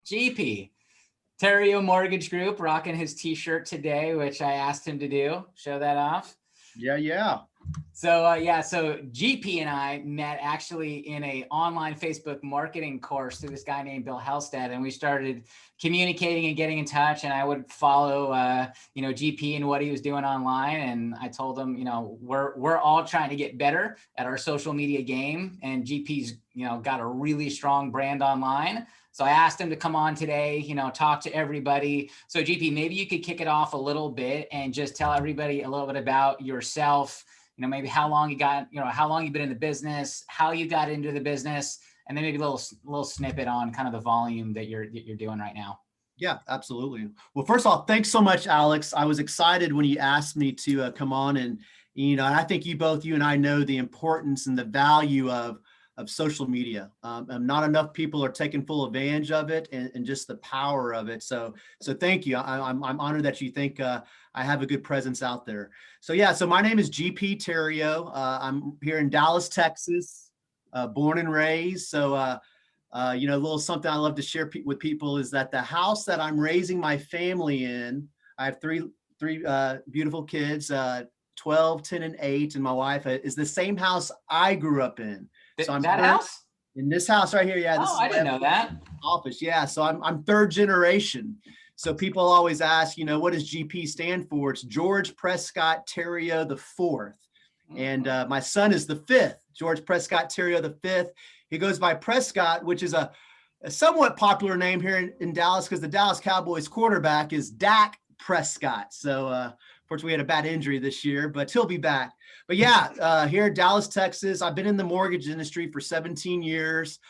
GP, Terrio Mortgage Group, rocking his t-shirt today, which I asked him to do. Show that off. Yeah. So GP and I met actually in a online Facebook marketing course through this guy named Bill Helstead, and we started communicating and getting in touch. And I would follow, GP and what he was doing online. And I told him, we're all trying to get better at our social media game, and GP's, got a really strong brand online. So I asked him to come on today, talk to everybody. So GP, maybe you could kick it off a little bit and just tell everybody a little bit about yourself. Maybe how long you've been in the business, how you got into the business, and then maybe a little snippet on kind of the volume that you're doing right now. Yeah, absolutely. Well, first of all, thanks so much, Alex. I was excited when you asked me to come on, and I think you and I know the importance and the value of social media. Not enough people are taking full advantage of it, and just the power of it. So thank you. I'm honored that you think I have a good presence out there. So my name is GP Terrio. I'm here in Dallas, Texas, born and raised. So a little something I love to share with people is that the house that I'm raising my family in, I have three beautiful kids, 12, 10, and 8, and my wife, is the same house I grew up in. So I'm that house? In this house right here. Yeah. I didn't know that. Office. Yeah. So I'm third generation. So people always ask, what does GP stand for? It's George Prescott Terrio the fourth. And my son is the fifth, George Prescott Terrio the fifth. He goes by Prescott, which is a somewhat popular name here in Dallas, because the Dallas Cowboys quarterback is Dak Prescott. So unfortunately, we had a bad injury this year, but he'll be back. But yeah, here in Dallas, Texas, I've been in the mortgage industry for 17 years.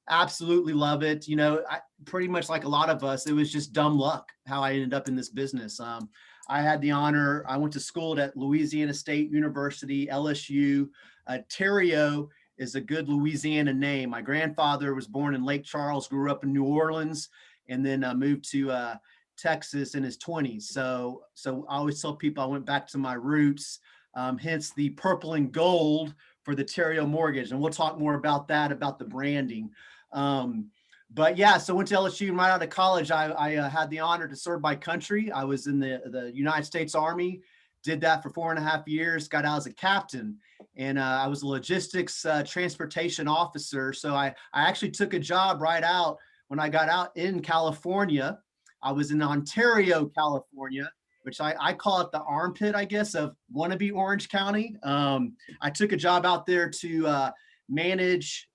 Absolutely love it. I pretty much like a lot of us, it was just dumb luck how I ended up in this business. I had the honor, I went to school at Louisiana State University, LSU. Terrio is a good Louisiana name. My grandfather was born in Lake Charles, grew up in New Orleans, and then moved to Texas in his 20s. So I always tell people I went back to my roots, hence the purple and gold for the Terrio Mortgage. And we'll talk more about that, about the branding. But yeah, so went to LSU, and right out of college, I had the honor to serve my country. I was in the United States Army, did that for 4.5 years, got out as a captain, and I was a logistics transportation officer. So I actually took a job right out when I got out in California. I was in Ontario, California, which I call it the armpit, I guess, of wannabe Orange County. I took a job out there to manage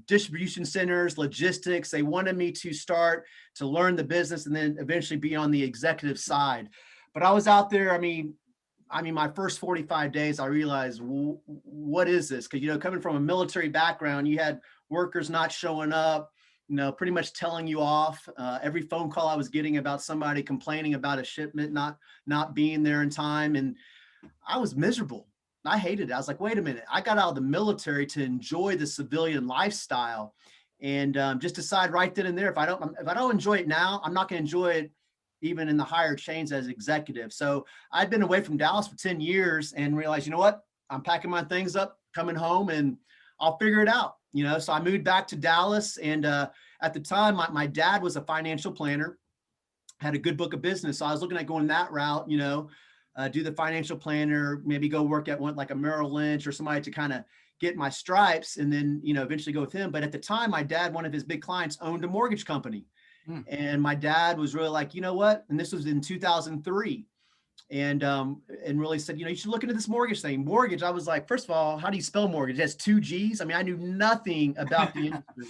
distribution centers, logistics. They wanted me to start to learn the business and then eventually be on the executive side. But I was out there, I mean, my first 45 days, I realized, what is this? Because, coming from a military background, you had workers not showing up, pretty much telling you off. Every phone call I was getting about somebody complaining about a shipment not being there in time. And I was miserable. I hated it. I was like, wait a minute. I got out of the military to enjoy the civilian lifestyle, and just decide right then and there, if I don't enjoy it now, I'm not going to enjoy it even in the higher chains as executive. So I'd been away from Dallas for 10 years and realized, you know what? I'm packing my things up, coming home, and I'll figure it out. So I moved back to Dallas, and at the time, my dad was a financial planner, had a good book of business. So I was looking at going that route, do the financial planner, maybe go work at one like a Merrill Lynch or somebody to kind of get my stripes, and then, eventually go with him. But at the time, my dad, one of his big clients, owned a mortgage company. And my dad was really like, you know what? And this was in 2003. And really said, you should look into this mortgage thing. Mortgage, I was like, first of all, how do you spell mortgage? It has 2 G's. I mean, I knew nothing about the industry.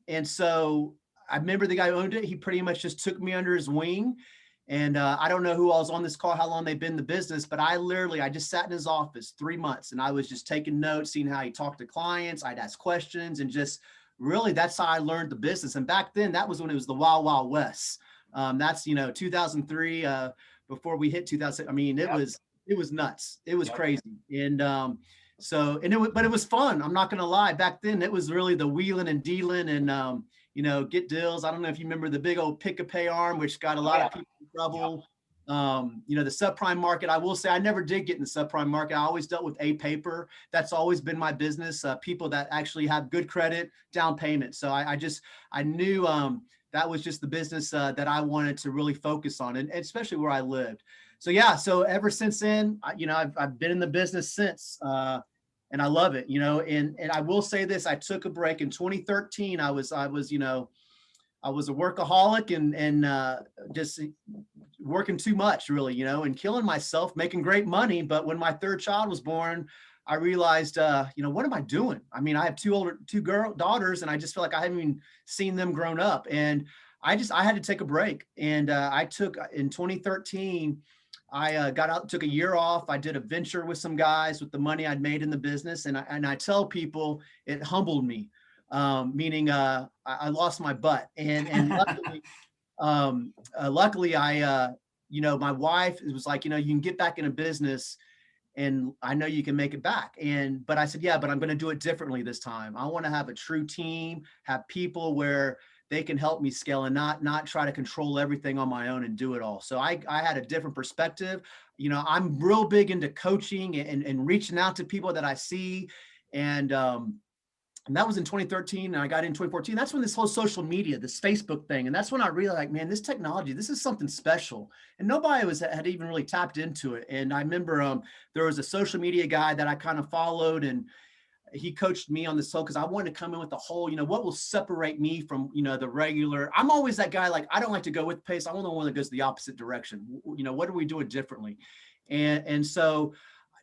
And so I remember the guy who owned it. He pretty much just took me under his wing. And I don't know who else on this call, how long they've been in the business, but I just sat in his office 3 months, and I was just taking notes, seeing how he talked to clients. I'd ask questions, and just really, that's how I learned the business. And back then, that was when it was the Wild Wild West. That's 2003. Before we hit 2000, I mean, it was nuts. It was crazy. And but it was fun. I'm not going to lie. Back then, it was really the wheeling and dealing and, get deals. I don't know if you remember the big old pick a pay arm, which got a lot of people in trouble. You know, the subprime market, I will say I never did get in the subprime market. I always dealt with A paper. That's always been my business. People that actually have good credit, down payment. So I knew that was just the business that I wanted to really focus on, and especially where I lived. So yeah, so ever since then, you know, I've been in the business since, and I love it. You know, and I will say this: I took a break in 2013. I was you know, I was a workaholic and just working too much, really, you know, and killing myself, making great money. But when my third child was born, I realized, you know, what am I doing? I mean, I have two girl daughters, and I just feel like I haven't even seen them grown up. And I had to take a break. And I took in 2013, I got out, took a year off. I did a venture with some guys with the money I'd made in the business. And I tell people it humbled me, meaning I lost my butt. And luckily you know, my wife was like, you know, you can get back in a business and I know you can make it back. But I said, yeah, but I'm going to do it differently this time. I want to have a true team, have people where they can help me scale and not try to control everything on my own and do it all. So I had a different perspective. You know, I'm real big into coaching and reaching out to people that I see. And that was in 2013, and I got in 2014. That's when this whole social media, this Facebook thing, and that's when I realized, like, man, this technology, this is something special, and nobody had even really tapped into it. And I remember there was a social media guy that I kind of followed, and he coached me on this whole, because I wanted to come in with the whole, you know, what will separate me from, you know, the regular. I'm always that guy, like, I don't like to go with pace. I'm the one that goes the opposite direction. You know, what are we doing differently? And so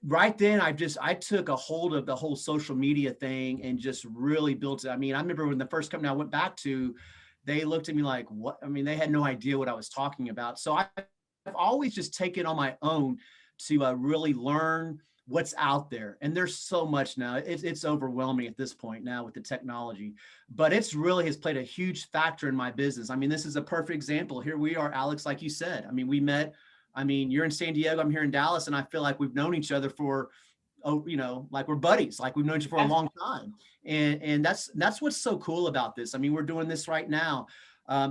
right then I took a hold of the whole social media thing and just really built it. I mean, I remember when the first company I went back to, they looked at me like, what? I mean, they had no idea what I was talking about. So I've always just taken on my own to really learn what's out there. And there's so much now. It's overwhelming at this point now with the technology, but it's really has played a huge factor in my business. I mean, this is a perfect example. Here we are, Alex, like you said. I mean, we met. I mean, you're in San Diego, I'm here in Dallas, and I feel like we've known each other for, oh, you know, like we're buddies, like we've known each other for a long time. And that's what's so cool about this. I mean, we're doing this right now.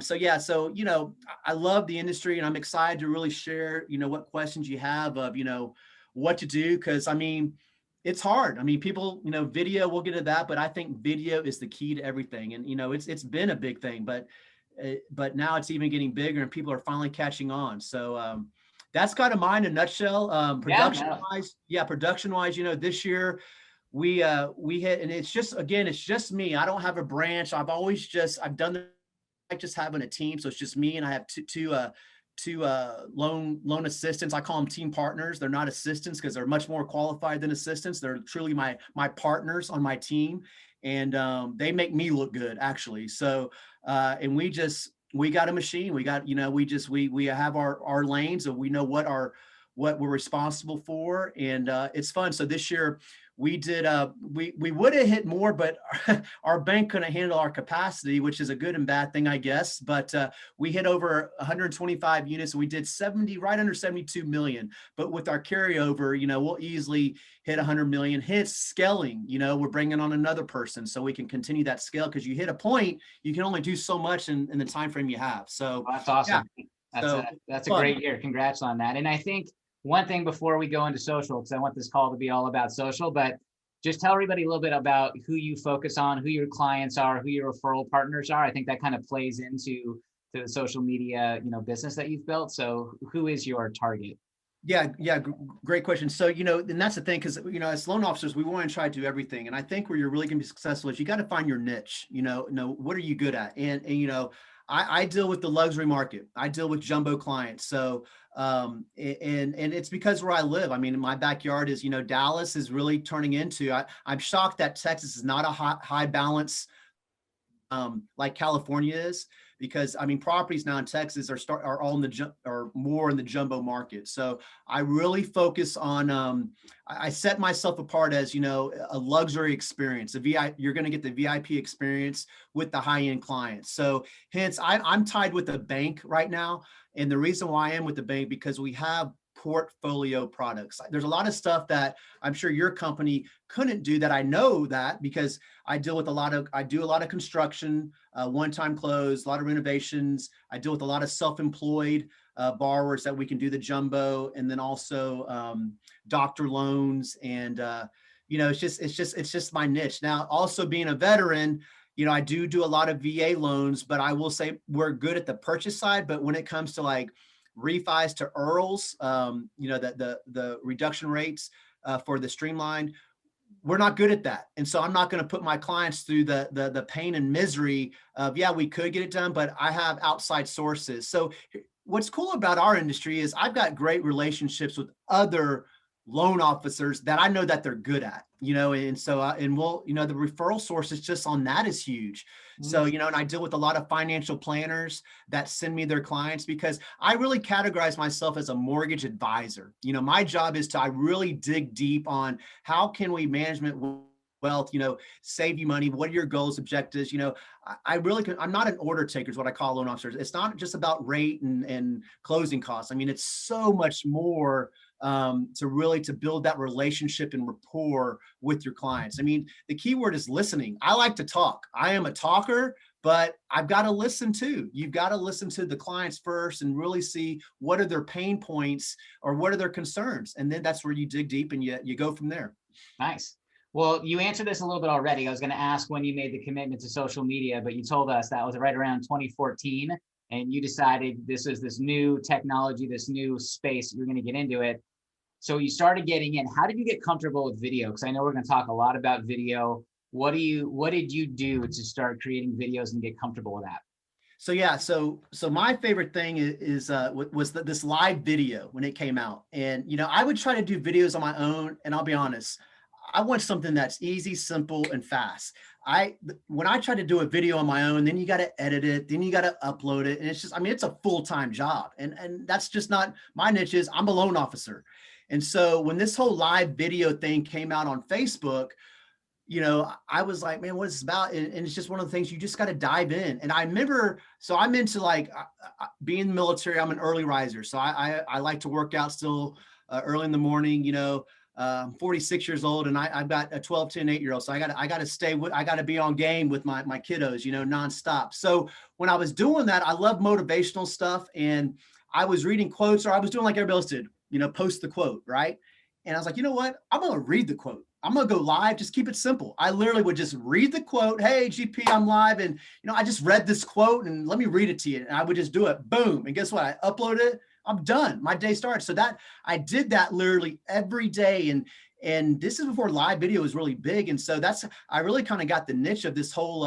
So yeah, so, you know, I love the industry, and I'm excited to really share, you know, what questions you have of, you know, what to do. Cause I mean, it's hard. I mean, people, you know, video, we'll get to that, but I think video is the key to everything. And, you know, it's been a big thing, but now it's even getting bigger and people are finally catching on. So, that's kind of mine in a nutshell. Production wise, you know, this year we hit, and it's just me. I don't have a branch. I've done like just having a team. So it's just me, and I have two loan assistants. I call them team partners. They're not assistants because they're much more qualified than assistants. They're truly my partners on my team, and they make me look good, actually. So and we got a machine. We got, you know, we have our lanes, and we know what we're responsible for, and it's fun. So this year we did we would have hit more, but our bank couldn't handle our capacity, which is a good and bad thing, I guess. But we hit over 125 units, and we did right under 72 million. But with our carryover, you know, we'll easily hit 100 million. Hence scaling, you know, we're bringing on another person so we can continue that scale, because you hit a point, you can only do so much in the time frame you have. So that's awesome. Yeah. That's a great year. Congrats on that. And I think one thing before we go into social, because I want this call to be all about social, but just tell everybody a little bit about who you focus on, who your clients are, who your referral partners are. I think that kind of plays into the social media, you know, business that you've built. So who is your target? Yeah. Great question. So, you know, and that's the thing, because, you know, as loan officers, we want to try to do everything. And I think where you're really going to be successful is you got to find your niche, you know, what are you good at? And you know, I deal with the luxury market. I deal with jumbo clients. So, and it's because where I live. I mean, my backyard is, you know, Dallas is really turning into, I'm shocked that Texas is not a high balance, like California is, because I mean, properties now in Texas are all more in the jumbo market. So I really focus on, I set myself apart as, you know, a luxury experience. You're going to get the VIP experience with the high-end clients. So hence I'm tied with the bank right now. And the reason why I am with the bank, because we have portfolio products. There's a lot of stuff that I'm sure your company couldn't do that. I know that because I do a lot of construction, one-time close, a lot of renovations. I deal with a lot of self-employed borrowers that we can do the jumbo, and then also doctor loans. And it's just my niche. Now, also being a veteran, I do a lot of VA loans, but I will say we're good at the purchase side. But when it comes to like refis to IRRRLs, the reduction rates for the streamlined, we're not good at that. And so I'm not going to put my clients through the pain and misery of, yeah, we could get it done, but I have outside sources. So what's cool about our industry is I've got great relationships with other loan officers that I know that they're good at, and so, and we'll, the referral sources just on that is huge. So, and I deal with a lot of financial planners that send me their clients, because I really categorize myself as a mortgage advisor. My job is to, I really dig deep on how can we management wealth, save you money. What are your goals, objectives? I really I'm not an order taker is what I call loan officers. It's not just about rate and closing costs. I mean, it's so much more to build that relationship and rapport with your clients. I mean, the key word is listening. I like to talk. I am a talker, but I've got to listen too. You've got to listen to the clients first and really see what are their pain points or what are their concerns. And then that's where you dig deep and you go from there. Nice. Well, you answered this a little bit already. I was going to ask when you made the commitment to social media, but you told us that was right around 2014. And you decided this was this new technology, this new space, you're going to get into it. So you started getting in. How did you get comfortable with video? Because I know we're going to talk a lot about video. What did you do to start creating videos and get comfortable with that? So yeah, so my favorite thing was this live video when it came out. And I would try to do videos on my own, and I'll be honest, I want something that's easy, simple, and fast. When I try to do a video on my own, then you got to edit it, then you got to upload it. And it's just, it's a full-time job. And that's just not my niche. I'm a loan officer. And so when this whole live video thing came out on Facebook, I was like, man, what is this about? And it's just one of the things you just got to dive in. And I remember, so I'm into being in the military. I'm an early riser. So I like to work out still early in the morning. I'm 46 years old, and I've got a 12, 10, 8-year-old. So I got to be on game with my kiddos, nonstop. So when I was doing that, I love motivational stuff, and I was reading quotes, or I was doing like everybody else did, post the quote, right? And I was like, you know what? I'm going to read the quote. I'm going to go live. Just keep it simple. I literally would just read the quote. Hey, GP, I'm live. And, I just read this quote, and let me read it to you. And I would just do it. Boom. And guess what? I upload it. I'm done. My day starts. So that I did that literally every day. And this is before live video was really big. And so I really kind of got the niche of this whole,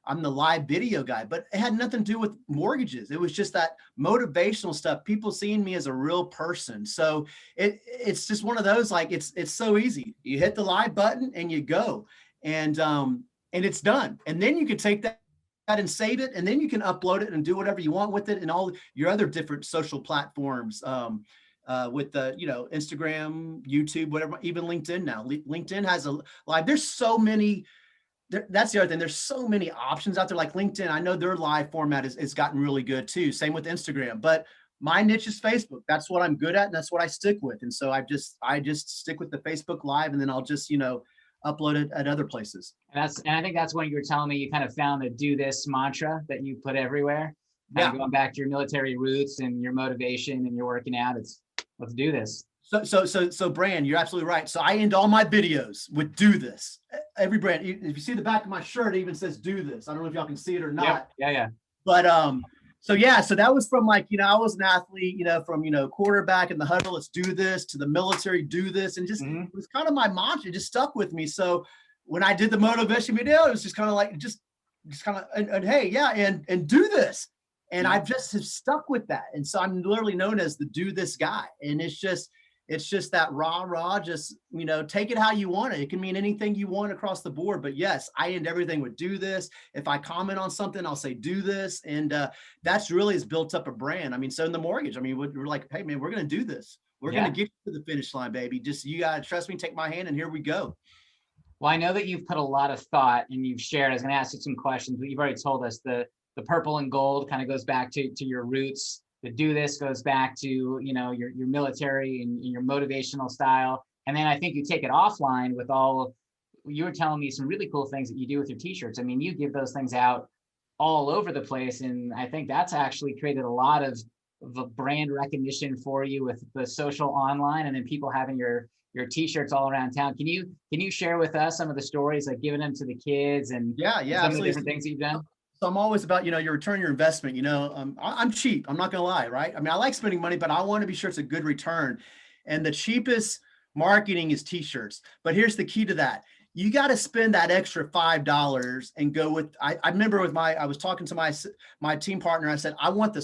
I'm the live video guy, but it had nothing to do with mortgages. It was just that motivational stuff, people seeing me as a real person. So it's just one of those, like, it's so easy. You hit the live button and you go, and it's done. And then you can take that and save it, and then you can upload it and do whatever you want with it, and all your other different social platforms, with the, Instagram, YouTube, whatever, even LinkedIn now. LinkedIn has a live. There's so many. That's the other thing. There's so many options out there. Like LinkedIn, I know their live format is gotten really good too. Same with Instagram, but my niche is Facebook. That's what I'm good at, and that's what I stick with. And so I just stick with the Facebook Live, and then I'll just upload it at other places. And I think that's when you were telling me you kind of found the do this mantra that you put everywhere. Yeah. Going back to your military roots and your motivation and your working out. It's let's do this. So Brand, you're absolutely right. So I end all my videos with do this. Every brand, if you see the back of my shirt, it even says do this. I don't know if y'all can see it or not. Yeah. But so that was from I was an athlete, from quarterback in the huddle, let's do this, to the military, do this, and just it was kind of my mantra. It just stuck with me. So when I did the motivation video, it was just kind of like just kind of and hey, yeah, and do this. And I've just have stuck with that. And so I'm literally known as the do this guy. And it's just that rah, just, take it how you want it. It can mean anything you want across the board. But yes, I end everything with do this. If I comment on something, I'll say do this. And that's really has built up a brand. I mean, so in the mortgage, I mean, we're like, hey, man, we're going to do this. We're going to get you to the finish line, baby. Just, you got to trust me, take my hand, and here we go. Well, I know that you've put a lot of thought and you've shared. I was going to ask you some questions, but you've already told us the purple and gold kind of goes back to your roots. the do this goes back to, you know, your military and your motivational style. And then I think you take it offline with all, you were telling me some really cool things that you do with your t-shirts. I mean, you give those things out all over the place. And I think that's actually created a lot of the brand recognition for you with the social online, and then people having your t-shirts all around town. Can you share with us some of the stories, like giving them to the kids and Yeah, some of the absolutely. different things that you've done? So I'm always about, your return on your investment. I'm cheap. I'm not gonna lie, right? I mean, I like spending money, but I want to be sure it's a good return. And the cheapest marketing is t-shirts. But here's the key to that. You got to spend that extra $5 and go with, I remember I was talking to my team partner. I said, I want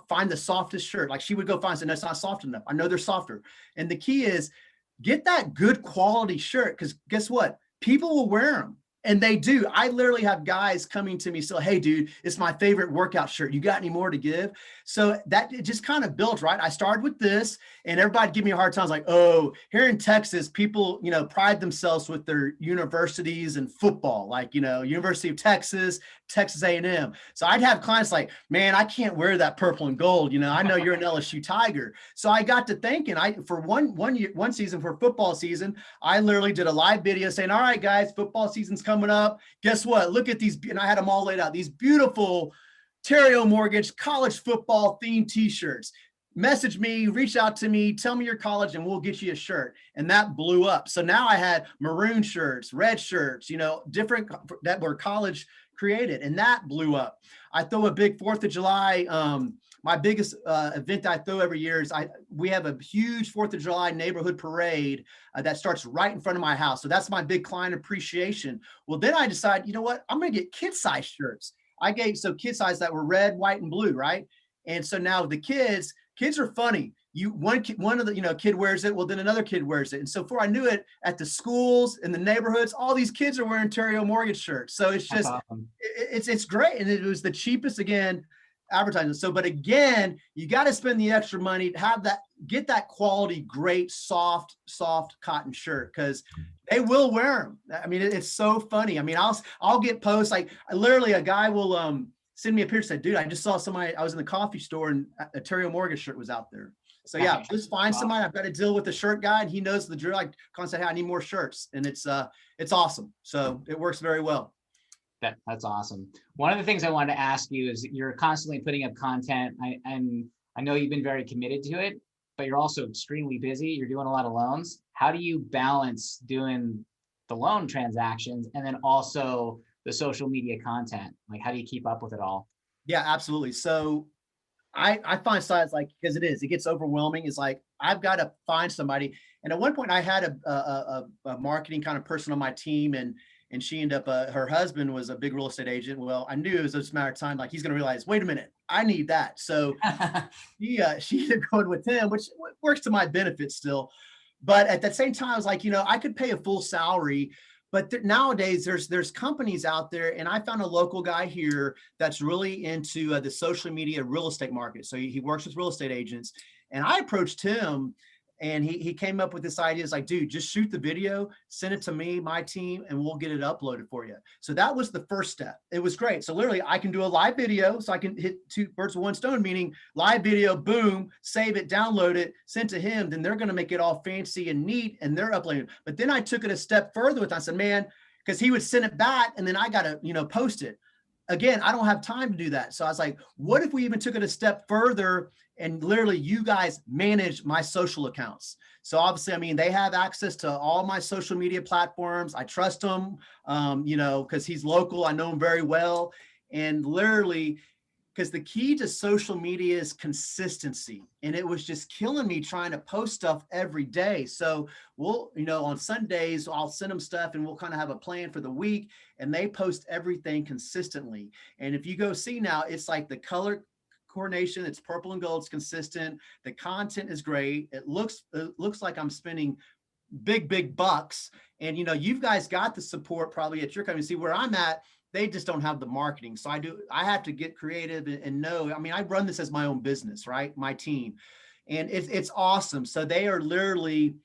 find the softest shirt. Like she would go find, I said, no, it's not soft enough. I know they're softer. And the key is get that good quality shirt. Cause guess what? People will wear them. And they do. I literally have guys coming to me, so, hey, dude, it's my favorite workout shirt. You got any more to give? So that it just kind of built, right? I started with this, and everybody give me a hard time. I was like, oh, here in Texas, people, pride themselves with their universities and football, like, University of Texas, Texas A&M. So I'd have clients like, man, I can't wear that purple and gold. I know you're an LSU Tiger. So I got to thinking, for one season, for football season, I literally did a live video saying, all right, guys, football season's coming up. Guess what? Look at these. And I had them all laid out. These beautiful Terrio Mortgage college football themed t-shirts. Message me, reach out to me, tell me your college, and we'll get you a shirt. And that blew up. So now I had maroon shirts, red shirts, different that were college created, and that blew up. I throw a big 4th of July. My biggest event I throw every year is we have a huge 4th of July neighborhood parade that starts right in front of my house. So that's my big client appreciation. Well, then I decided, you know what? I'm going to get kid size shirts. Kid size that were red, white, and blue, right? And so now the kids are funny. One of the kid wears it, well then another kid wears it, and so before I knew it, at the schools in the neighborhoods, all these kids are wearing Terrio Mortgage shirts. So it's just awesome. It's great, and it was the cheapest again advertising. So, but again, you got to spend the extra money to get that quality, great, soft cotton shirt, because they will wear them. I mean, it's so funny. I mean, I'll get posts like literally a guy will send me a picture, say, dude, I just saw somebody, I was in the coffee store and a Terrio Mortgage shirt was out there. So yeah, just find somebody. I've got to deal with the shirt guy, and he knows the drill. I constantly, hey, I need more shirts, and it's awesome. So it works very well. That's awesome. One of the things I wanted to ask you is you're constantly putting up content, and I know you've been very committed to it, but you're also extremely busy. You're doing a lot of loans. How do you balance doing the loan transactions and then also the social media content? Like, how do you keep up with it all? Yeah, absolutely. So I find sites like, because it gets overwhelming. It's like, I've got to find somebody. And at one point I had a marketing kind of person on my team, and she ended up, her husband was a big real estate agent. Well, I knew it was just a matter of time. Like, he's going to realize, wait a minute, I need that. So she ended up going with him, which works to my benefit still. But at the same time, I was like, I could pay a full salary. But nowadays, there's companies out there, and I found a local guy here that's really into the social media real estate market. So he works with real estate agents, and I approached him, and he came up with this idea. It's like, dude, just shoot the video, send it to me, my team, and we'll get it uploaded for you. So that was the first step. It was great. So literally, I can do a live video, so I can hit 2 birds with 1 stone, meaning live video, boom, save it, download it, send to him. Then they're going to make it all fancy and neat, and they're uploading. But then I took it a step further with, I said, man, because he would send it back, and then I got to, post it. Again, I don't have time to do that. So I was like, what if we even took it a step further and literally you guys manage my social accounts? So obviously, I mean, they have access to all my social media platforms. I trust them, because he's local. I know him very well. And literally, because the key to social media is consistency. And it was just killing me trying to post stuff every day. So we'll, on Sundays, I'll send them stuff, and we'll kind of have a plan for the week, and they post everything consistently. And if you go see now, it's like the color coordination, it's purple and gold, it's consistent. The content is great. It looks like I'm spending big bucks. And, you guys got the support probably at your company. See where I'm at, they just don't have the marketing. So I have to get creative and know, I mean, I run this as my own business, right? My team, and it's awesome. So they are literally,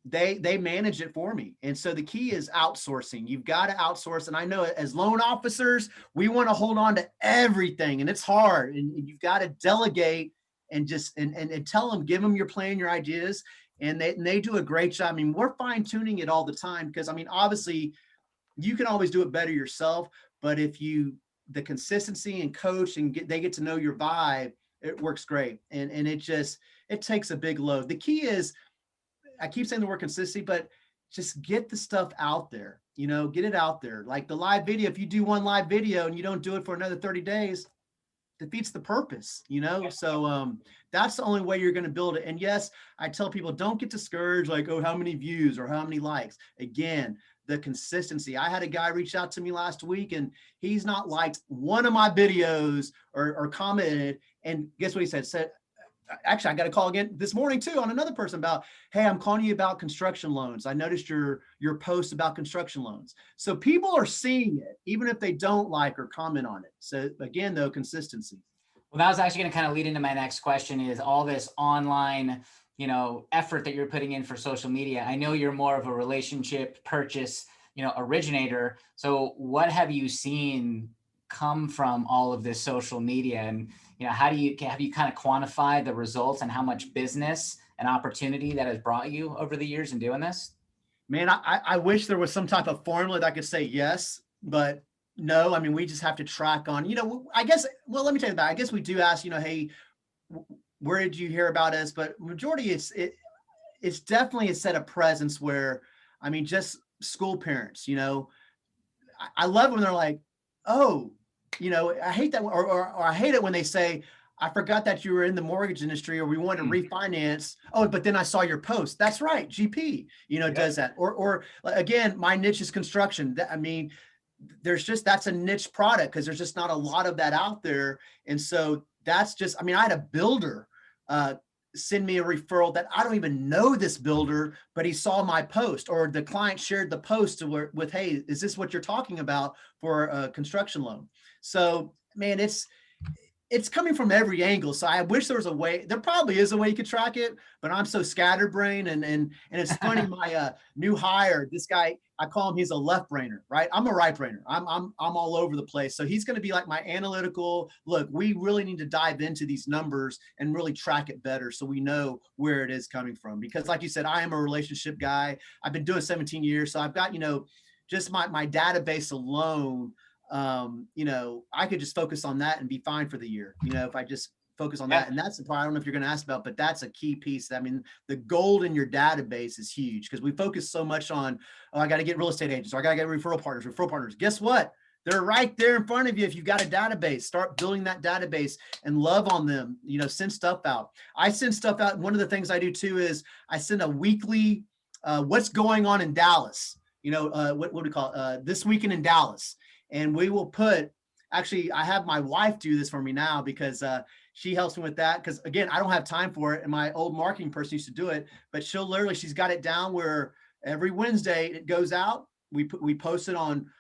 they manage it for me. And so the key is outsourcing. You've got to outsource. And I know as loan officers, we want to hold on to everything, and it's hard, and you've got to delegate and just, and tell them, give them your plan, your ideas. And they do a great job. I mean, we're fine tuning it all the time because I mean, obviously you can always do it better yourself, but if you, the consistency and coach and they get to know your vibe, it works great. And it takes a big load. The key is, I keep saying the word consistency, but just get the stuff out there, get it out there. Like the live video, if you do one live video and you don't do it for another 30 days, defeats the purpose, So that's the only way you're going to build it. And yes, I tell people, don't get discouraged, like, oh, how many views or how many likes. Again, the consistency. I had a guy reach out to me last week and he's not liked one of my videos or commented. And guess what he said? Actually, I got a call again this morning too on another person about, hey, I'm calling you about construction loans. I noticed your post about construction loans. So people are seeing it, even if they don't like or comment on it. So again, though, consistency. Well, that was actually going to kind of lead into my next question is all this online, effort that you're putting in for social media. I know you're more of a relationship purchase, originator. So what have you seen come from all of this social media? And, have you kind of quantified the results and how much business and opportunity that has brought you over the years in doing this? Man, I wish there was some type of formula that I could say yes, but no. I mean, we just have to track on, I guess, well, let me tell you that. I guess we do ask, hey, where did you hear about us? But majority it's definitely a set of presence where, I mean, just school parents, I love when they're like, oh, I hate that, or I hate it when they say, I forgot that you were in the mortgage industry, or we want to refinance. Oh, but then I saw your post. That's right. GP, does that. Or again, my niche is construction. I mean, that's a niche product because there's just not a lot of that out there. And so that's just, I mean, I had a builder send me a referral that I don't even know this builder, but he saw my post, or the client shared the post with, hey, is this what you're talking about for a construction loan? So, man, it's coming from every angle. So I wish there was a way. There probably is a way you could track it, but I'm so scatterbrained. And it's funny. My new hire, this guy, I call him, he's a left brainer, right? I'm a right brainer. I'm all over the place. So he's going to be like my analytical look. We really need to dive into these numbers and really track it better, so we know where it is coming from. Because like you said, I am a relationship guy. I've been doing 17 years. So I've got, just my database alone. I could just focus on that and be fine for the year, if I just focus on that. And that's the part I don't know if you're going to ask about, but that's a key piece. I mean, the gold in your database is huge because we focus so much on, oh, I got to get real estate agents, or I got to get referral partners. Guess what? They're right there in front of you. If you've got a database, start building that database and love on them, send stuff out. I send stuff out. One of the things I do too is I send a weekly, what's going on in Dallas, what do we call it? This weekend in Dallas. And we will actually, I have my wife do this for me now because she helps me with that. Because again, I don't have time for it. And my old marketing person used to do it, but she's got it down where every Wednesday it goes out. We post it on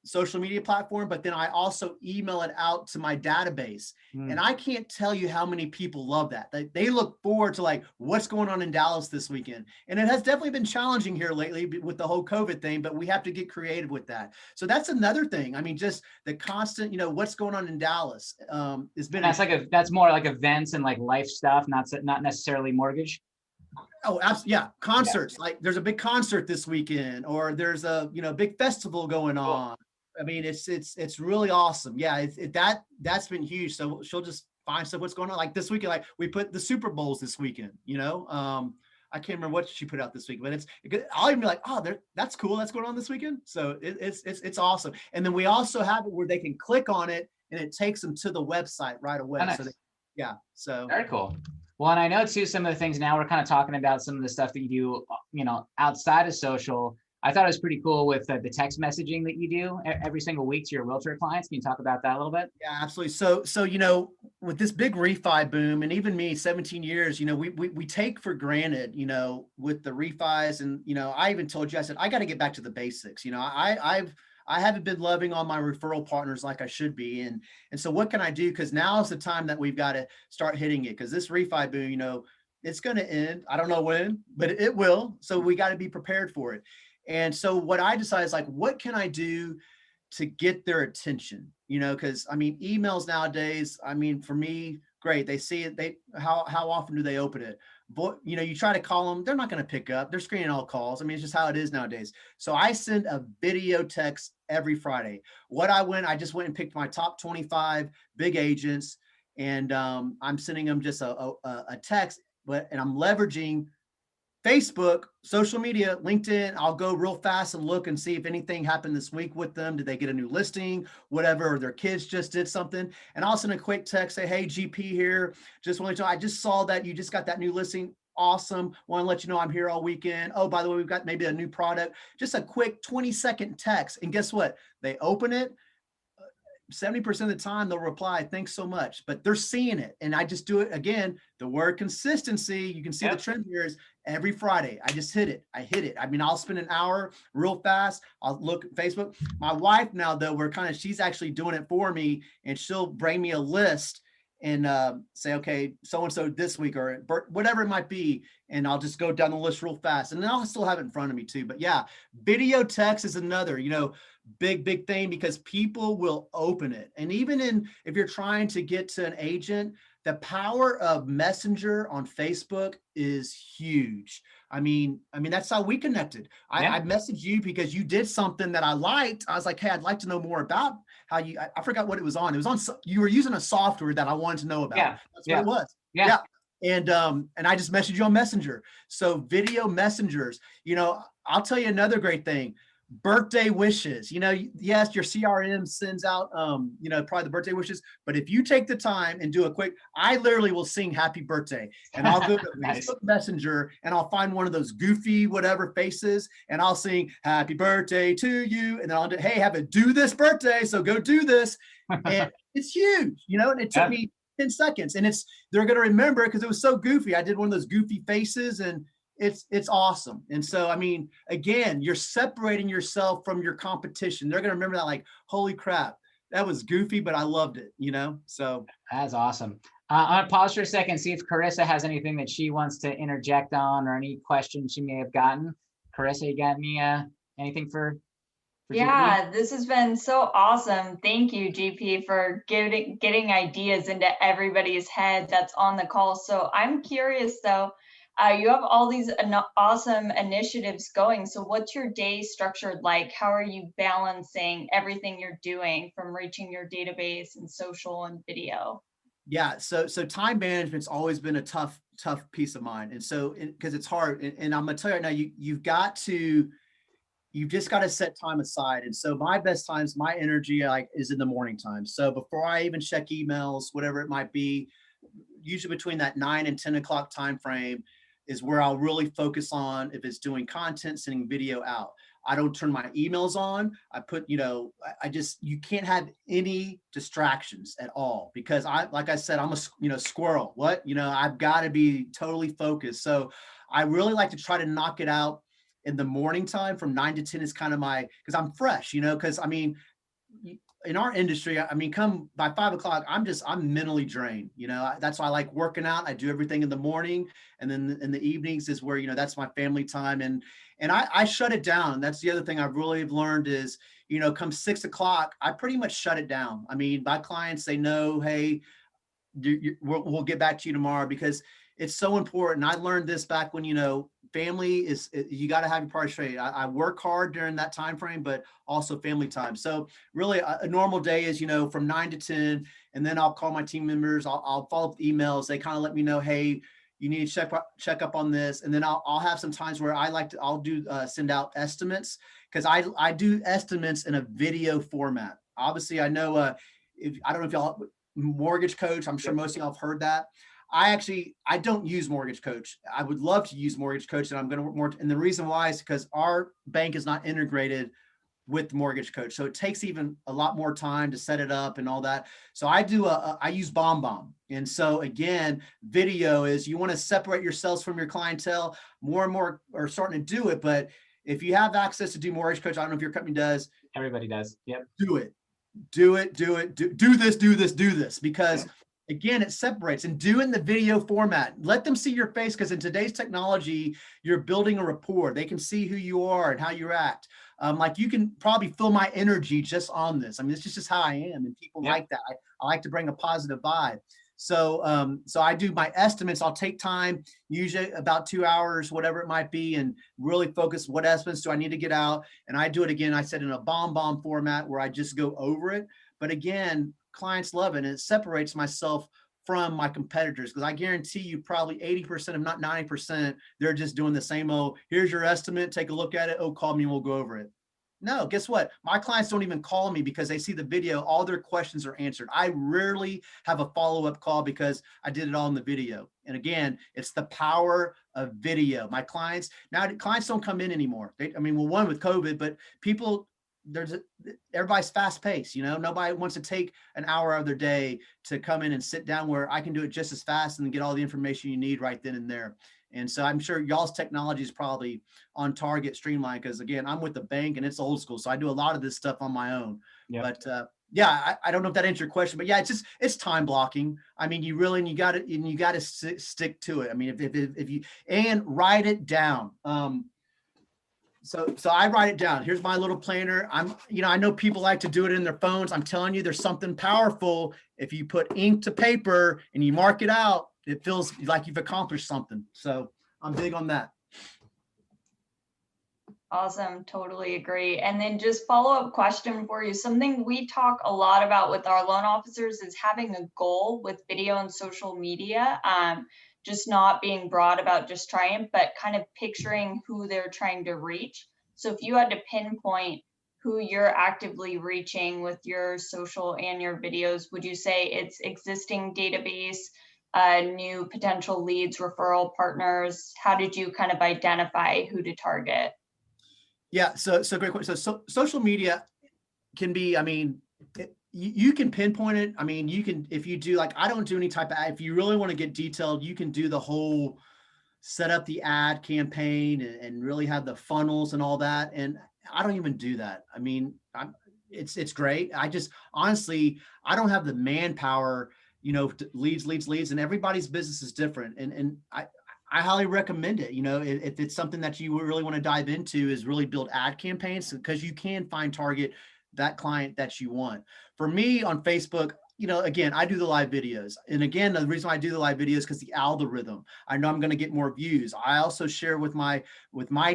social media platform, but then I also email it out to my database. And I can't tell you how many people love that. They look forward to like, what's going on in Dallas this weekend. And it has definitely been challenging here lately with the whole COVID thing, but we have to get creative with that. So that's another thing. I mean, just the constant, what's going on in Dallas has been. That's more like events and like life stuff, not necessarily mortgage. Oh, absolutely. Yeah. Concerts. Yeah. Like there's a big concert this weekend, or there's a, big festival going on. Cool. I mean, it's really awesome. Yeah. That's been huge. So she'll just find stuff, what's going on. Like this weekend, like we put the Super Bowls this weekend, I can't remember what she put out this week, but I'll even be like, oh, that's cool. That's going on this weekend. So it's awesome. And then we also have it where they can click on it and it takes them to the website right away. Nice. So very cool. Well, and I know too, some of the things now we're kind of talking about some of the stuff that you do, outside of social. I thought it was pretty cool with the text messaging that you do every single week to your realtor clients. Can you talk about that a little bit? Yeah, absolutely. So, with this big refi boom, and even me, 17 years, we take for granted, with the refis, and, I even told you, I said, I got to get back to the basics. I haven't been loving on my referral partners like I should be. And so what can I do? Because now is the time that we've got to start hitting it, because this refi boom, it's going to end. I don't know when, but it will. So we got to be prepared for it. And so what I decided is like, what can I do to get their attention? Because I mean, emails nowadays, I mean, for me, Great. They see it. How often do they open it? You know, you try to call them, they're not going to pick up. They're screening all calls. I mean, it's just how it is nowadays. So I send a video text every Friday. I just went and picked my top 25 big agents, and I'm sending them just a text, and I'm leveraging Facebook, social media, LinkedIn. I'll go real fast and look and see if anything happened this week with them. Did they get a new listing, whatever, or their kids just did something? And I'll send a quick text, say, hey, GP here. Just want to know, I just saw that you just got that new listing. Awesome. Want to let you know I'm here all weekend. Oh, by the way, we've got maybe a new product. Just a quick 20-second text. And guess what? They open it. 70% of the time they'll reply, thanks so much, but they're seeing it. And I just do it again. The word consistency, you can see the trend here is every Friday. I just hit it. I hit it. I mean, I'll spend an hour real fast. I'll look at Facebook. My wife now, though, she's actually doing it for me, and she'll bring me a list and say, okay, so-and-so this week or whatever it might be. And I'll just go down the list real fast. And then I'll still have it in front of me too. But yeah, video text is another, big thing, because people will open it. And even if you're trying to get to an agent, the power of Messenger on Facebook is huge. I mean, that's how we connected. I messaged you because you did something that I liked. I was like, hey, I'd like to know more about how I forgot what it was on. It was on, you were using a software that I wanted to know about. Yeah. That's what it was. Yeah. And I just messaged you on Messenger. So video messengers, I'll tell you another great thing. Birthday wishes, yes, your CRM sends out, probably the birthday wishes, but if you take the time and do a quick, I literally will sing happy birthday, and I'll go to Nice. Facebook Messenger and I'll find one of those goofy, whatever faces, and I'll sing happy birthday to you. And then I'll do, hey, have a do this birthday. So go do this. And it's huge, and it took me 10 seconds, and they're going to remember it because it was so goofy. I did one of those goofy faces, and it's awesome. And so, I mean, again, you're separating yourself from your competition. They're going to remember that, like, holy crap, that was goofy, but I loved it, so. That's awesome. I'm gonna pause for a second, see if Carissa has anything that she wants to interject on, or any questions she may have gotten. Carissa, you got anything for Yeah, GP? this has been so awesome. Thank you, GP, for getting ideas into everybody's head that's on the call. So I'm curious though, you have all these awesome initiatives going. So what's your day structured like? How are you balancing everything you're doing, from reaching your database and social and video? Yeah. So time management's always been a tough piece of mine. And so, because it's hard, and I'm going to tell you right now, you've just got to set time aside. And so my best times, my energy is in the morning time. So before I even check emails, whatever it might be, usually between that 9 and 10 o'clock time frame is where I'll really focus on, if it's doing content, sending video out. I don't turn my emails on. I put, you can't have any distractions at all, because like I said, I'm a, squirrel. I've got to be totally focused. So I really like to try to knock it out in the morning time from 9 to 10 is kind of because I'm fresh, because in our industry, come by 5 o'clock, I'm mentally drained. That's why I like working out. I do everything in the morning, and then in the evenings is where, that's my family time. And I shut it down. That's the other thing I've really learned is, come 6 o'clock, I pretty much shut it down. My clients, they know, hey, we'll get back to you tomorrow, because it's so important. I learned this back when, family is, you got to have your priorities straight. I work hard during that time frame, but also family time. So really a normal day is, from 9 to 10, and then I'll call my team members. I'll follow up with emails. They kind of let me know, hey, you need to check up on this. And then I'll have some times where I'll do send out estimates, because I do estimates in a video format. Obviously, I know I don't know if y'all Mortgage Coach. I'm sure most of y'all have heard that. I don't use Mortgage Coach. I would love to use Mortgage Coach, and I'm going to work more. And the reason why is because our bank is not integrated with Mortgage Coach. So it takes even a lot more time to set it up and all that. So I use BombBomb. And so again, video is, you want to separate yourselves from your clientele. More and more are starting to do it. But if you have access to do Mortgage Coach, I don't know if your company does. Everybody does. Yep. Do this, because again, it separates. And do it in the video format. Let them see your face, because in today's technology, you're building a rapport. They can see who you are and how you act. Like, you can probably feel my energy just on this. It's just how I am, and people like that. I like to bring a positive vibe. So I do my estimates. I'll take time, usually about 2 hours, whatever it might be, and really focus what estimates do I need to get out. And I do it again, I said, in a bomb format where I just go over it. But again, clients love it, and it separates myself from my competitors, because I guarantee you probably 80%, if not 90%, they're just doing the same, oh, here's your estimate, take a look at it, oh, call me and we'll go over it. No, guess what? My clients don't even call me because they see the video. All their questions are answered. I rarely have a follow-up call because I did it all in the video. And again, it's the power of video. My clients, now clients don't come in anymore. One with COVID, but people, everybody's fast paced, nobody wants to take an hour of their day to come in and sit down, where I can do it just as fast and get all the information you need right then and there. And so I'm sure y'all's technology is probably on target, streamlined, because again, I'm with the bank and it's old school. So I do a lot of this stuff on my own. Yep. But yeah, I don't know if that answered your question, but yeah, it's time blocking. I mean, you got to stick to it. I mean, if you, and write it down. So I write it down. Here's my little planner. I know people like to do it in their phones. I'm telling you, there's something powerful. If you put ink to paper and you mark it out, it feels like you've accomplished something. So I'm big on that. Awesome. Totally agree. And then just follow-up question for you. Something we talk a lot about with our loan officers is having a goal with video and social media. Just not being broad about just trying, but kind of picturing who they're trying to reach. So if you had to pinpoint who you're actively reaching with your social and your videos, would you say it's existing database, new potential leads, referral partners? How did you kind of identify who to target? Yeah, so great question. So social media can be, you can pinpoint it. I mean, you can, if you do, like, I don't do any type of ad. If you really want to get detailed, you can do the whole set up the ad campaign and really have the funnels and all that. And I don't even do that. I mean, it's great. I just, honestly, I don't have the manpower, leads, and everybody's business is different. And I highly recommend it. If it's something that you really want to dive into, is really build ad campaigns, because you can target that client that you want. For me on Facebook, again, I do the live videos. And again, the reason I do the live videos is because the algorithm, I know I'm going to get more views. I also share with my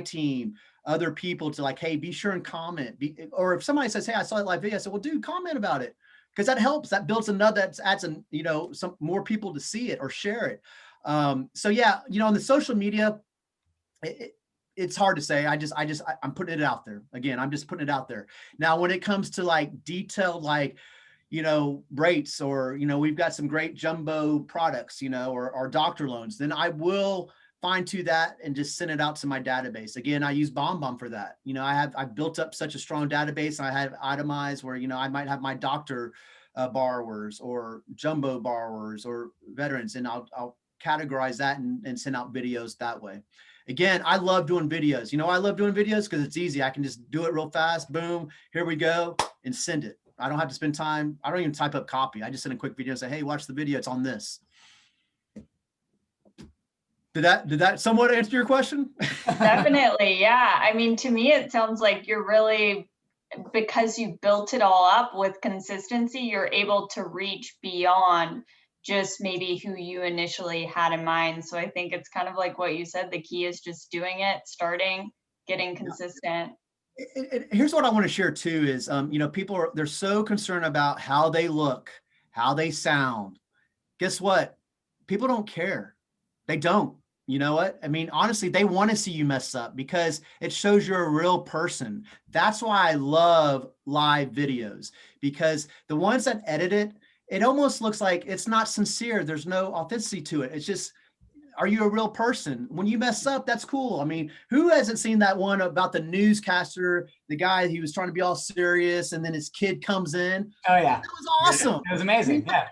team, other people, to like, hey, be sure and comment. Or if somebody says, hey, I saw that live video, I said, well, dude, comment about it. Because that helps. That builds that adds some more people to see it or share it. So yeah, on the social media, it's hard to say. I'm putting it out there. Again, I'm just putting it out there. Now, when it comes to like detailed, like, rates, or, we've got some great jumbo products, or doctor loans, then I will fine tune that and just send it out to my database. Again, I use BombBomb for that. I've built up such a strong database. I have itemized where, I might have my doctor borrowers or jumbo borrowers or veterans, and I'll categorize that and send out videos that way. Again, I love doing videos. I love doing videos because it's easy. I can just do it real fast. Boom, here we go, and send it. I don't have to spend time. I don't even type up copy. I just send a quick video and say, hey, watch the video. It's on this. Did that somewhat answer your question? Definitely. Yeah. I mean, to me, it sounds like you're really, because you built it all up with consistency, you're able to reach beyond just maybe who you initially had in mind. So I think it's kind of like what you said. The key is just doing it, starting, getting consistent. Here's what I want to share too is, people they're so concerned about how they look, how they sound. Guess what? People don't care. They don't. You know what? I mean, honestly, they want to see you mess up because it shows you're a real person. That's why I love live videos, because the ones that edit it almost looks like it's not sincere. There's no authenticity to it. It's just, are you a real person? When you mess up, that's cool. I mean, who hasn't seen that one about the newscaster, the guy, he was trying to be all serious and then his kid comes in? Oh yeah. That was awesome. It was amazing. Yeah.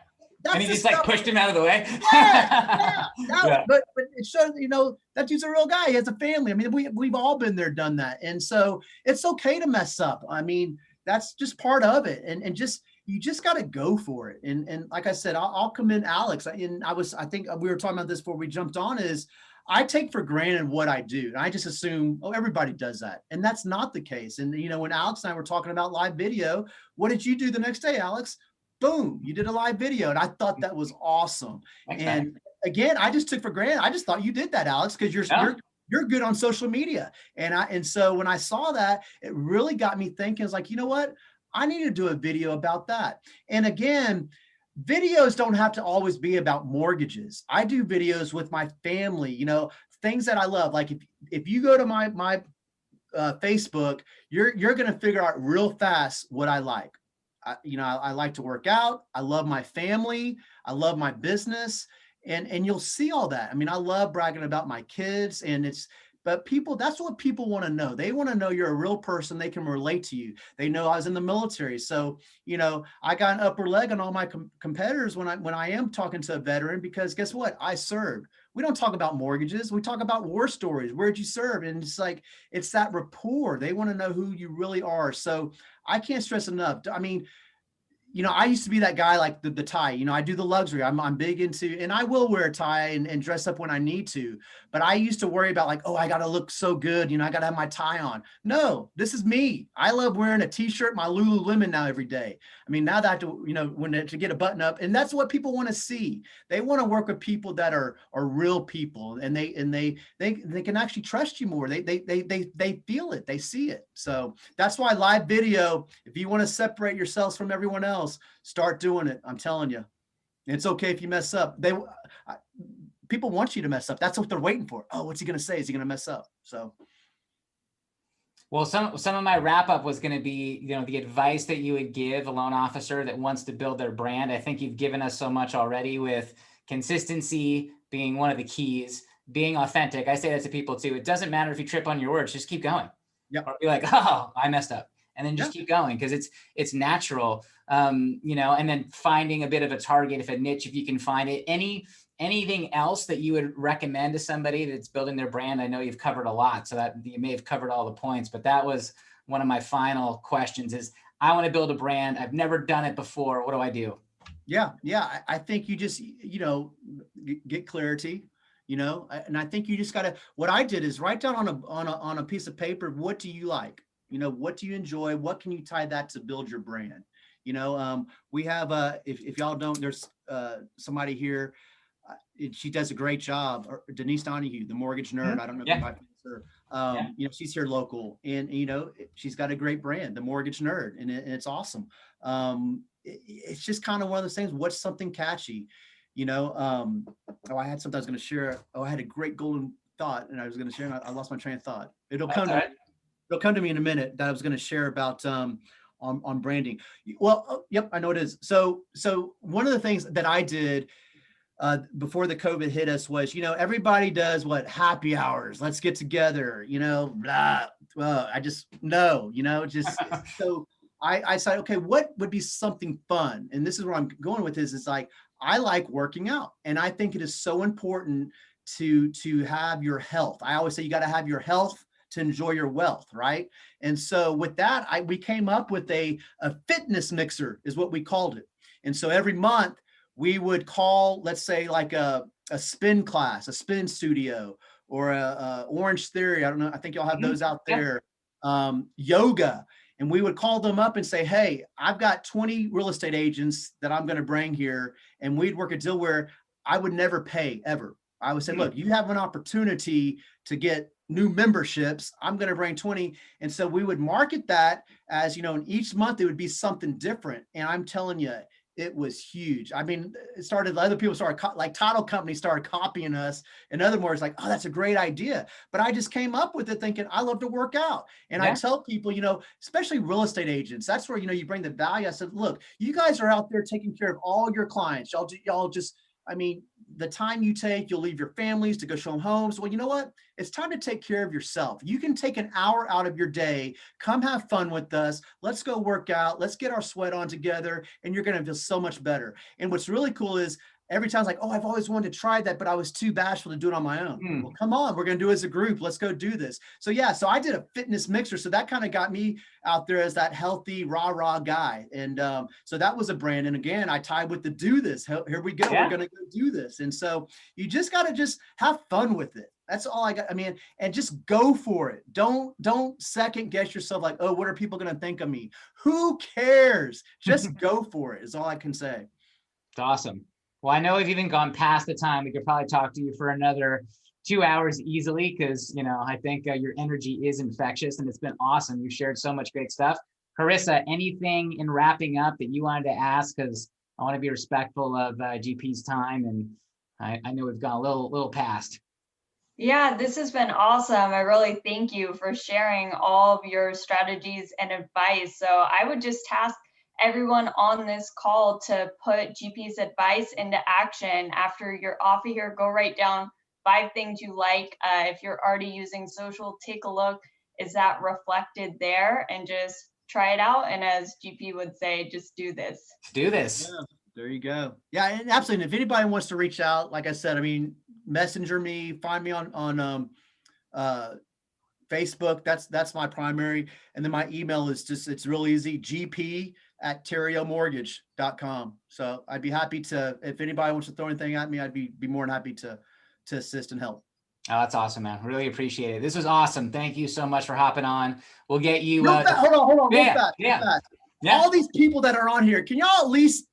And he just like pushed him out of the way. Yeah. But it shows, that dude's a real guy. He has a family. I mean, we've all been there, done that. And so it's okay to mess up. I mean, that's just part of it. And you just got to go for it. And like I said, I'll commend Alex. I think we were talking about this before we jumped on, is I take for granted what I do. And I just assume, oh, everybody does that. And that's not the case. And, when Alex and I were talking about live video, what did you do the next day, Alex? boom, you did a live video. And I thought that was awesome. Thanks, And man. again, I just took for granted. I just thought you did that, Alex, because you're good on social media. And so when I saw that, it really got me thinking, it's like, you know what? I need to do a video about that. And again, videos don't have to always be about mortgages. I do videos with my family, you know, things that I love. Like if you go to my Facebook, you're going to figure out real fast what I like. I like to work out. I love my family. I love my business. And you'll see all that. I mean, I love bragging about my kids, but people, that's what people want to know. They want to know you're a real person. They can relate to you. They know I was in the military. So, I got an upper leg on all my competitors when I am talking to a veteran, because guess what? I served. We don't talk about mortgages. We talk about war stories. Where'd you serve? And it's like, it's that rapport. They want to know who you really are. So I can't stress enough. I mean, I used to be that guy, like the tie, I do the luxury. I'm big into, and I will wear a tie and dress up when I need to, but I used to worry about like, oh, I got to look so good. I got to have my tie on. No, this is me. I love wearing a t-shirt, my Lululemon now every day. I mean, now that I have to, to get a button up, and that's what people want to see. They want to work with people that are real people, and they can actually trust you more. They feel it, they see it. So that's why live video, if you want to separate yourselves from everyone else, start doing it. I'm telling you, it's okay if you mess up. People want you to mess up. That's what they're waiting for. Oh, what's he going to say? Is he going to mess up? So, well, some of my wrap up was going to be, the advice that you would give a loan officer that wants to build their brand. I think you've given us so much already, with consistency being one of the keys, being authentic. I say that to people too. It doesn't matter if you trip on your words, just keep going. Yep. Or be like, oh, I messed up. And then just keep going, because it's natural, and then finding a bit of a target, if a niche, if you can find it. Anything else that you would recommend to somebody that's building their brand? I know you've covered a lot, so that you may have covered all the points, but that was one of my final questions is, I want to build a brand. I've never done it before. What do I do? Yeah. I think you just, get clarity, and I think you just got to, what I did is write down on a piece of paper, what do you like? What do you enjoy? What can you tie that to build your brand? We have, if y'all don't, there's somebody here, she does a great job, Denise Donahue, the mortgage nerd. I don't know if you might know her. She's here local, and, she's got a great brand, the mortgage nerd, and it's awesome. It's just kind of one of those things. What's something catchy? I had something I was going to share. I had a great golden thought, and I was going to share, and I lost my train of thought. It'll come to me in a minute, that I was going to share about on branding. Well, yep, I know it is. So one of the things that I did before the COVID hit us was, everybody does what? Happy hours. Let's get together, blah. Well, I just, no, so I said, okay, what would be something fun? And this is where I'm going with this. It's like, I like working out, and I think it is so important to have your health. I always say you got to have your health to enjoy your wealth, right? And so with that, we came up with a fitness mixer, is what we called it. And so every month we would call, let's say, like a spin class, a spin studio, or a Orange Theory. I don't know. I think y'all have those out there. Yoga. And we would call them up and say, hey, I've got 20 real estate agents that I'm going to bring here. And we'd work a deal where I would never pay ever. I would say, look, you have an opportunity to get new memberships. I'm going to bring 20. And so we would market that as, and each month it would be something different. And I'm telling you, it was huge. I mean, other people started, like title companies started copying us, and other more, it's like, oh, that's a great idea. But I just came up with it thinking, I love to work out. And I tell people, especially real estate agents, that's where, you bring the value. I said, look, you guys are out there taking care of all your clients. Y'all just, I mean, the time you take, you'll leave your families to go show them homes. Well, you know what? It's time to take care of yourself. You can take an hour out of your day, come have fun with us. Let's go work out. Let's get our sweat on together, and you're going to feel so much better. And what's really cool is every time it's like, oh, I've always wanted to try that, but I was too bashful to do it on my own. Well, come on, we're going to do it as a group. Let's go do this. So yeah, so I did a fitness mixer. So that kind of got me out there as that healthy, rah guy. And so that was a brand. And again, I tied with the do this. Here we go. Yeah. We're going to go do this. And so you just got to just have fun with it. That's all I got. I mean, and just go for it. Don't second guess yourself like, oh, what are people going to think of me? Who cares? Just go for it is all I can say. It's awesome. Well, I know we've even gone past the time. We could probably talk to you for another 2 hours easily because, you know, I think your energy is infectious and it's been awesome. You shared so much great stuff. Carissa, anything in wrapping up that you wanted to ask? Because I want to be respectful of GP's time, and I know we've gone a little past. Yeah, this has been awesome. I really thank you for sharing all of your strategies and advice. So I would just task everyone on this call to put GP's advice into action. After you're off of here, go write down 5 things you like. If you're already using social, take a look. Is that reflected there? And just try it out. And as GP would say, just do this. Do this. Yeah, there you go. Yeah, and absolutely. And if anybody wants to reach out, like I said, I mean, messenger me, find me on Facebook. That's my primary. And then my email is just, it's real easy, gp@terriomortgage.com. So I'd be happy to, if anybody wants to throw anything at me, I'd be more than happy to assist and help. Oh, that's awesome, man. Really appreciate it. This was awesome. Thank you so much for hopping on. We'll get you. Hold on. Yeah. All these people that are on here, can y'all at least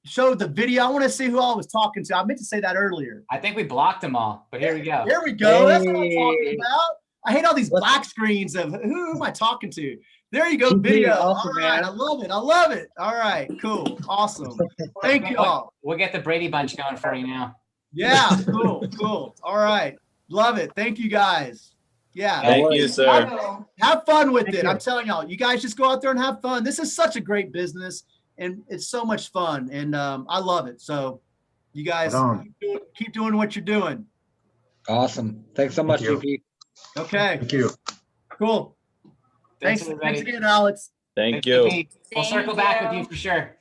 show the video? I want to see who I was talking to. I meant to say that earlier. I think we blocked them all, but here we go. Here we go. Hey. That's what I'm talking about. I hate all these black screens of who am I talking to? There you go. Video. Awesome, all right. Man. I love it. All right. Cool. Awesome. Thank you all. We'll get the Brady Bunch going for you now. Yeah. Cool. All right. Love it. Thank you guys. Yeah. Thank you, sir. Have fun with it. I'm telling y'all, you guys just go out there and have fun. This is such a great business and it's so much fun. And I love it. So you guys keep doing what you're doing. Awesome. Thanks so much, GP. Okay. Thank you. Cool. Thanks again, Alex. Thank you. We'll circle back with you for sure.